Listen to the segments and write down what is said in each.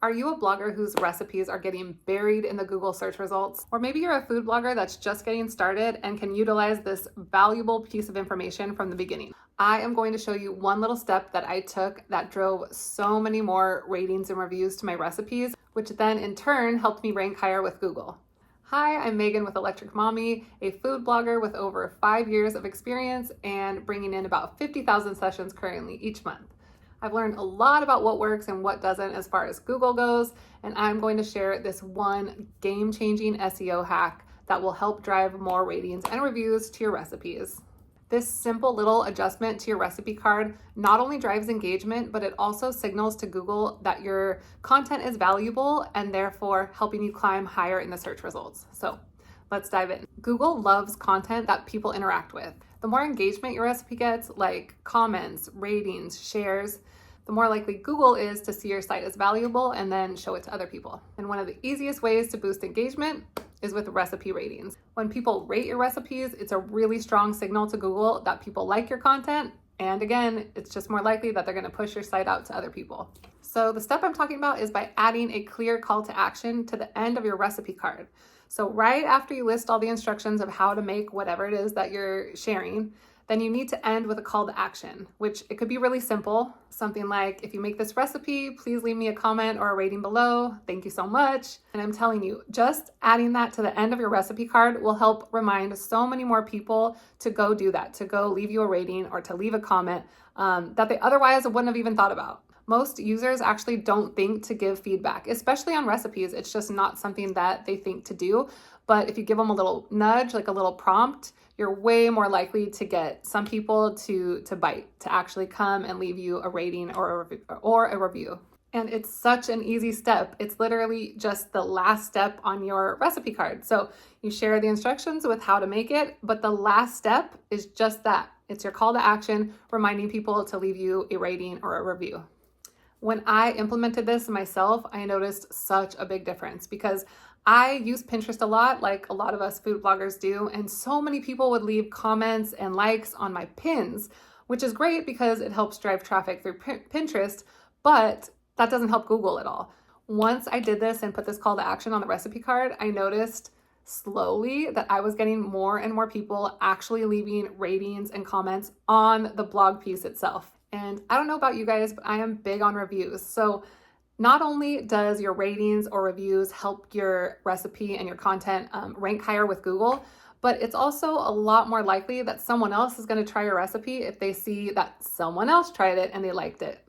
Are you a blogger whose recipes are getting buried in the Google search results? Or maybe you're a food blogger that's just getting started and can utilize this valuable piece of information from the beginning. I am going to show you one little step that I took that drove so many more ratings and reviews to my recipes, which then in turn helped me rank higher with Google. Hi, I'm Megan with Electric Mommy, a food blogger with over 5 years of experience and bringing in about 50,000 sessions currently each month. I've learned a lot about what works and what doesn't as far as Google goes, and I'm going to share this one game-changing SEO hack that will help drive more ratings and reviews to your recipes. This simple little adjustment to your recipe card not only drives engagement, but it also signals to Google that your content is valuable and therefore helping you climb higher in the search results. So let's dive in. Google loves content that people interact with. The more engagement your recipe gets, like comments, ratings, shares, the more likely Google is to see your site as valuable and then show it to other people. And one of the easiest ways to boost engagement is with recipe ratings. When people rate your recipes, it's a really strong signal to Google that people like your content. And again, it's just more likely that they're going to push your site out to other people. So the step I'm talking about is by adding a clear call to action to the end of your recipe card. So right after you list all the instructions of how to make whatever it is that you're sharing, then you need to end with a call to action, which it could be really simple. Something like, if you make this recipe, please leave me a comment or a rating below. Thank you so much. And I'm telling you, just adding that to the end of your recipe card will help remind so many more people to go do that, to go leave you a rating or to leave a comment that they otherwise wouldn't have even thought about. Most users actually don't think to give feedback, especially on recipes. It's just not something that they think to do. But if you give them a little nudge, like a little prompt, you're way more likely to get some people to bite, to actually come and leave you a rating or a review. And it's such an easy step. It's literally just the last step on your recipe card. So you share the instructions with how to make it, but the last step is just that. It's your call to action, reminding people to leave you a rating or a review. When I implemented this myself, I noticed such a big difference because I use Pinterest a lot, like a lot of us food bloggers do, and so many people would leave comments and likes on my pins, which is great because it helps drive traffic through Pinterest, but that doesn't help Google at all. Once I did this and put this call to action on the recipe card, I noticed slowly that I was getting more and more people actually leaving ratings and comments on the blog piece itself. And I don't know about you guys, but I am big on reviews. So not only does your ratings or reviews help your recipe and your content rank higher with Google, but it's also a lot more likely that someone else is going to try your recipe if they see that someone else tried it and they liked it.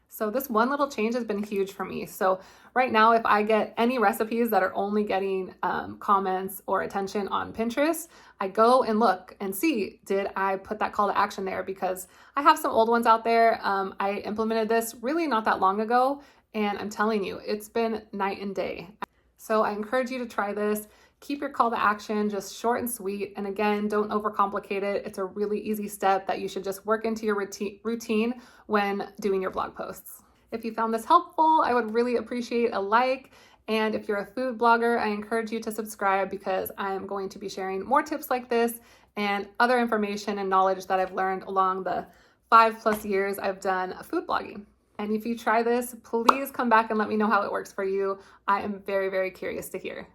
So this one little change has been huge for me. So right now, if I get any recipes that are only getting comments or attention on Pinterest, I go and look and see, did I put that call to action there? Because I have some old ones out there. I implemented this really not that long ago, and I'm telling you, it's been night and day. So I encourage you to try this. Keep your call to action just short and sweet. And again, don't overcomplicate it. It's a really easy step that you should just work into your routine when doing your blog posts. If you found this helpful, I would really appreciate a like. And if you're a food blogger, I encourage you to subscribe because I am going to be sharing more tips like this and other information and knowledge that I've learned along the 5+ years I've done food blogging. And if you try this, please come back and let me know how it works for you. I am very, very curious to hear.